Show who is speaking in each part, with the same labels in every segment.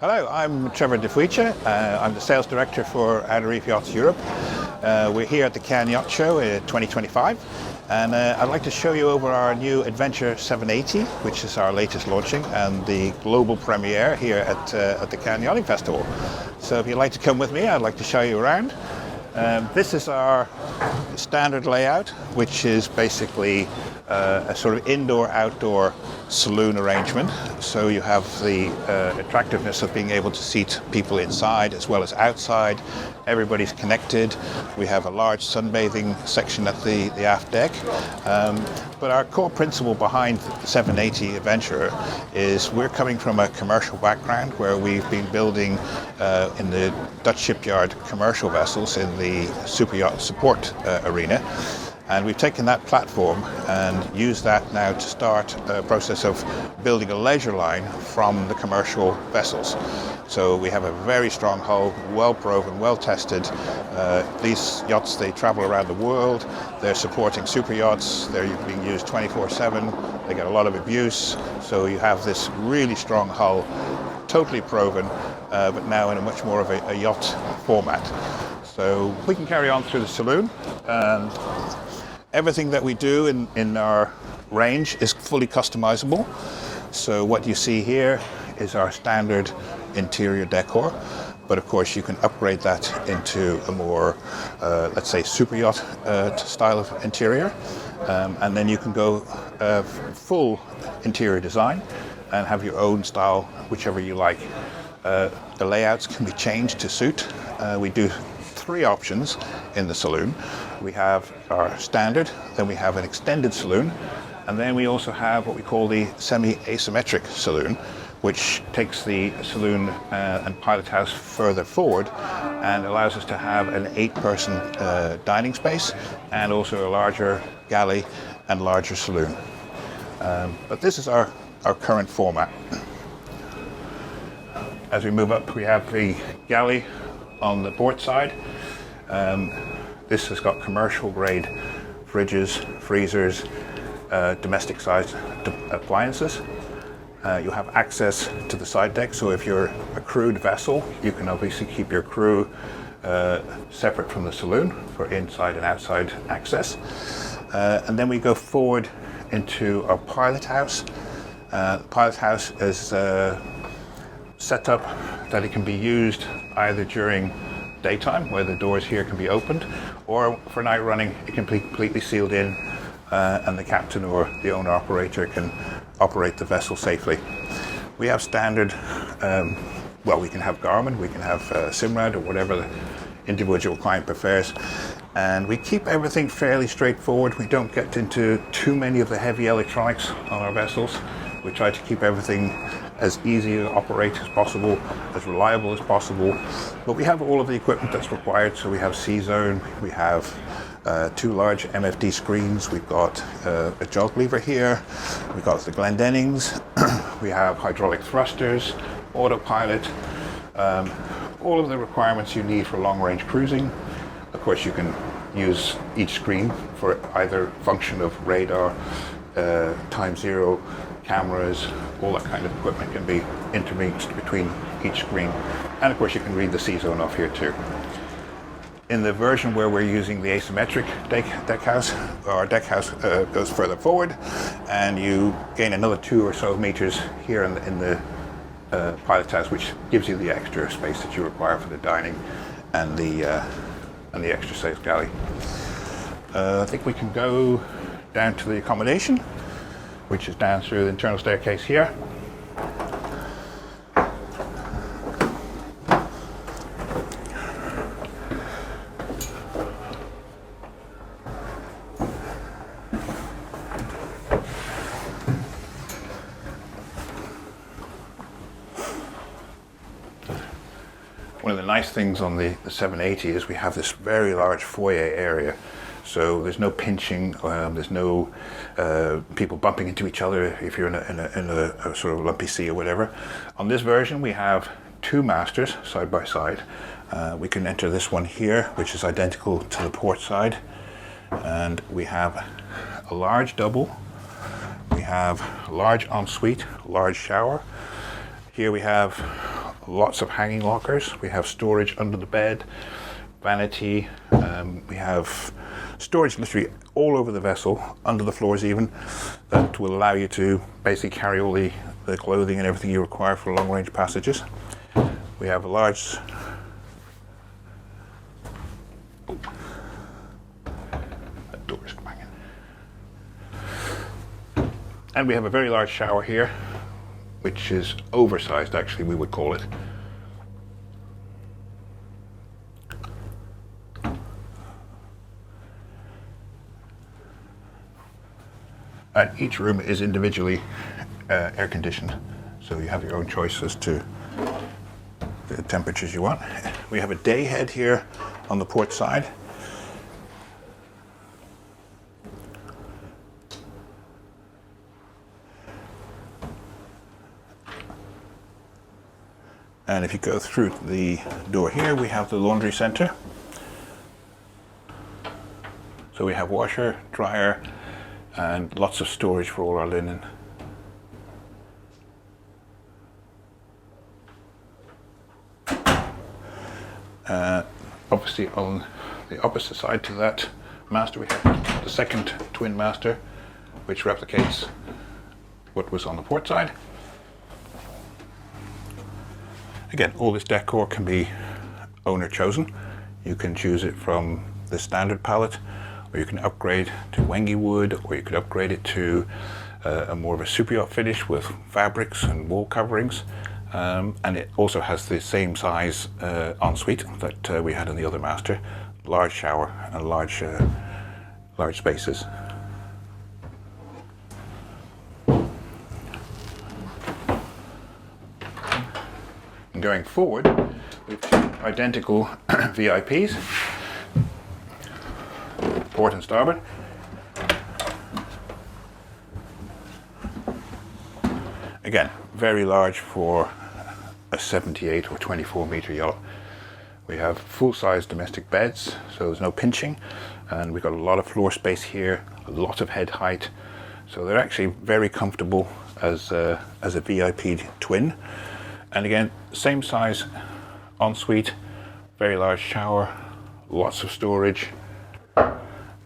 Speaker 1: Hello, I'm Trevor De Fuiche. I'm the sales director for Reef Yachts Europe. We're here at the Cannes Yacht Show in 2025, and I'd like to show you over our new Adventure 780, which is our latest launching and the global premiere here at the Cannes Yachting Festival. So if you'd like to come with me, I'd like to show you around. This is our standard layout, which is basically a sort of indoor-outdoor saloon arrangement. So you have the attractiveness of being able to seat people inside as well as outside. Everybody's connected. We have a large sunbathing section at the aft deck. But our core principle behind the 780 Adventure is we're coming from a commercial background where we've been building in the Dutch shipyard commercial vessels in the super yacht support arena. And we've taken that platform and used that now to start a process of building a leisure line from the commercial vessels. So we have a very strong hull, well proven, well tested. These yachts, they travel around the world. They're supporting super yachts. They're being used 24/7. They get a lot of abuse. So you have this really strong hull, totally proven, but now in a much more of a yacht format. So we can carry on through the saloon. Everything that we do in our range is fully customizable. So what you see here is our standard interior decor, but of course you can upgrade that into a more, let's say, super yacht style of interior, and then you can go full interior design and have your own style, whichever you like. The layouts can be changed to suit. We do three options in the saloon. We have our standard, then we have an extended saloon, and then we also have what we call the semi-asymmetric saloon, which takes the saloon and pilot house further forward and allows us to have an 8-person dining space and also a larger galley and larger saloon. But this is our current format. As we move up, we have the galley on the port side. This has got commercial grade fridges, freezers, domestic sized appliances. You have access to the side deck, so if you're a crewed vessel, you can obviously keep your crew separate from the saloon for inside and outside access. And then we go forward into our pilot house. The pilot house is set up that it can be used either during daytime, where the doors here can be opened, or for night running it can be completely sealed in, and the captain or the owner operator can operate the vessel safely. We have standard, we can have Garmin, we can have Simrad, or whatever the individual client prefers, and we keep everything fairly straightforward. We don't get into too many of the heavy electronics on our vessels. We try to keep everything as easy to operate as possible, as reliable as possible. But we have all of the equipment that's required. So we have C-Zone, we have 2 large MFD screens, we've got a jog lever here, we've got the Glendennings, we have hydraulic thrusters, autopilot, all of the requirements you need for long-range cruising. Of course, you can use each screen for either function of radar, time zero, cameras, all that kind of equipment can be intermixed between each screen. And of course you can read the C-Zone off here too. In the version where we're using the asymmetric deck house, our deck house goes further forward, and you gain another 2 or so meters here in the pilot house, which gives you the extra space that you require for the dining and the extra safe galley. I think we can go down to the accommodation, which is down through the internal staircase here. One of the nice things on the 780 is we have this very large foyer area. So there's no pinching, there's no people bumping into each other if you're in a sort of lumpy sea or whatever. On this version we have 2 masters side by side. We can enter this one here, which is identical to the port side. And we have a large double. We have a large ensuite, large shower. Here we have lots of hanging lockers. We have storage under the bed, vanity. We have storage literally all over the vessel, under the floors even, that will allow you to basically carry all the clothing and everything you require for long range passages. We have a large that door's coming in. And we have a very large shower here, which is oversized actually, we would call it. And each room is individually air conditioned, so you have your own choice as to the temperatures you want. We have a day head here on the port side. And if you go through the door here, we have the laundry center. So we have washer, dryer, and lots of storage for all our linen. Obviously on the opposite side to that master we have the second twin master, which replicates what was on the port side. Again, all this decor can be owner chosen. You can choose it from the standard palette, or you can upgrade to Wengi wood, or you could upgrade it to a more of a super yacht finish with fabrics and wall coverings. And it also has the same size ensuite that we had in the other master, large shower and large spaces. And going forward, we have two identical VIPs, port and starboard. Again, very large for a 78 or 24 meter yacht. We have full-size domestic beds, so there's no pinching, and we've got a lot of floor space here, a lot of head height, so they're actually very comfortable as a VIP twin. And again, same size ensuite, very large shower, lots of storage,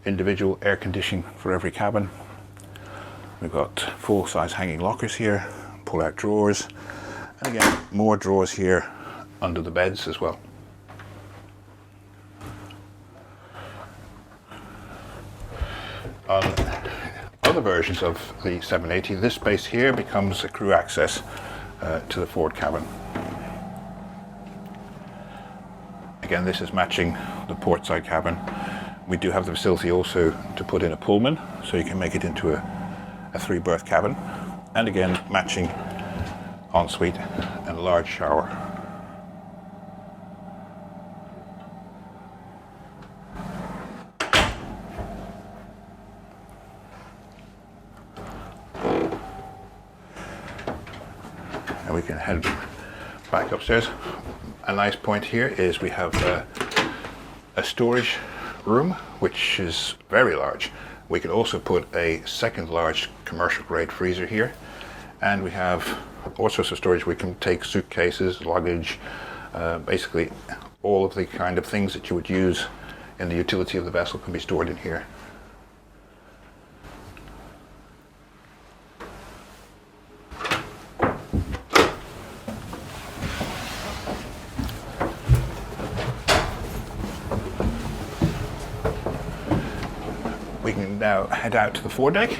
Speaker 1: individual air conditioning for every cabin. We've got full-size hanging lockers here, pull-out drawers, and again, more drawers here under the beds as well. On other versions of the 780, this space here becomes a crew access to the forward cabin. Again, this is matching the port side cabin. We do have the facility also to put in a Pullman, so you can make it into a 3-berth cabin. And again, matching ensuite and a large shower. And we can head back upstairs. A nice point here is we have a storage room, which is very large. We could also put a second large commercial grade freezer here, and we have all sorts of storage. We can take suitcases, luggage, basically all of the kind of things that you would use in the utility of the vessel can be stored in here. We can now head out to the foredeck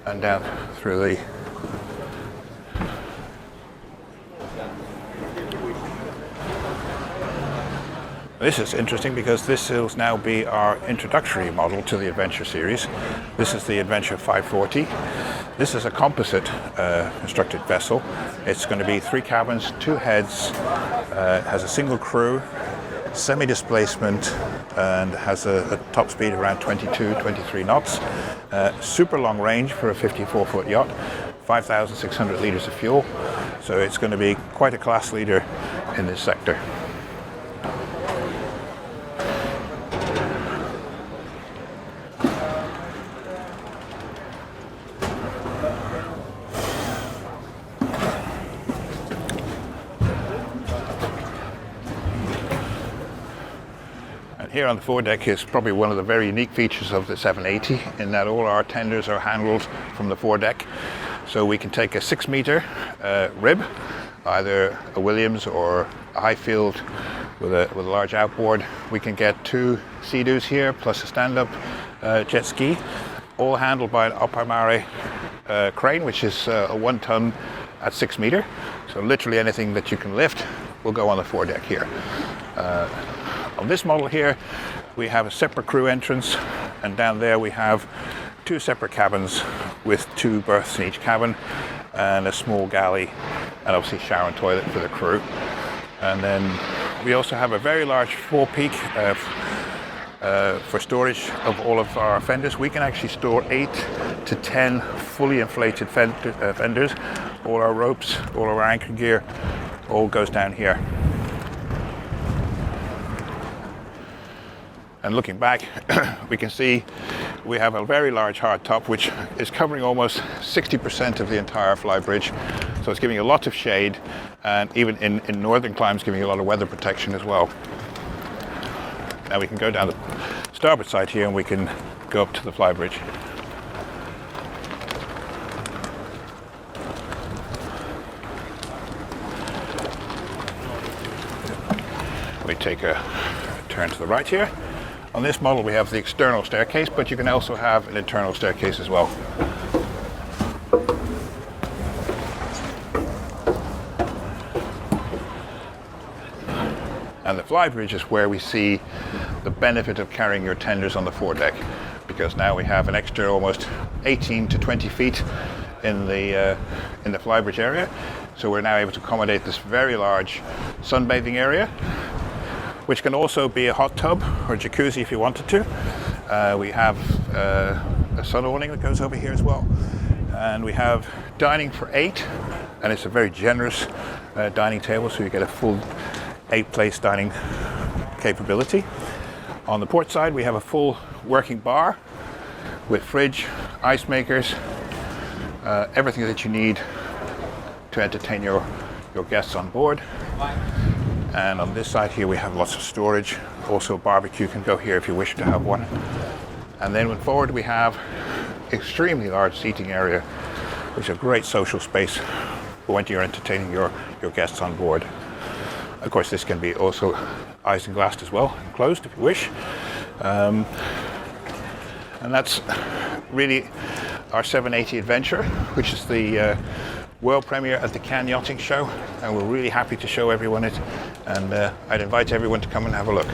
Speaker 1: and down through the This is interesting because this will now be our introductory model to the Adventure series. This is the Adventure 540. This is a composite constructed vessel. It's going to be 3 cabins, 2 heads, has a single crew, semi-displacement, and has a top speed around 23 knots. Super long range for a 54-foot yacht, 5,600 litres of fuel. So it's going to be quite a class leader in this sector. Here on the foredeck is probably one of the very unique features of the 780 in that all our tenders are handled from the foredeck. So we can take a 6-meter rib, either a Williams or a Highfield with a large outboard. We can get 2 Sea-Doos here plus a stand-up jet ski, all handled by an Opamare crane, which is a 1-ton at 6 meter. So literally anything that you can lift will go on the foredeck here. On this model here, we have a separate crew entrance, and down there we have 2 separate cabins with 2 berths in each cabin and a small galley and obviously shower and toilet for the crew. And then we also have a very large 4-peak for storage of all of our fenders. We can actually store 8 to 10 fully inflated fenders. All our ropes, all our anchor gear, all goes down here. And looking back, we can see we have a very large hard top, which is covering almost 60% of the entire fly bridge. So it's giving a lot of shade, and even in northern climes, giving a lot of weather protection as well. Now we can go down the starboard side here and we can go up to the fly bridge. We take a turn to the right here. On this model we have the external staircase, but you can also have an internal staircase as well. And the fly bridge is where we see the benefit of carrying your tenders on the foredeck, because now we have an extra almost 18 to 20 feet in the fly bridge area. So we're now able to accommodate this very large sunbathing area, which can also be a hot tub or a jacuzzi if you wanted to. We have a sun awning that goes over here as well. And we have dining for 8, and it's a very generous dining table, so you get a full 8-place dining capability. On the port side, we have a full working bar with fridge, ice makers, everything that you need to entertain your guests on board. And on this side here we have lots of storage. Also barbecue can go here if you wish to have one. And then forward we have extremely large seating area, which is a great social space for when you're entertaining your guests on board. Of course this can be also isinglassed as well, and closed if you wish. And that's really our 780 Adventure, which is the world premiere at the Cannes Yachting Show, and we're really happy to show everyone it, and I'd invite everyone to come and have a look.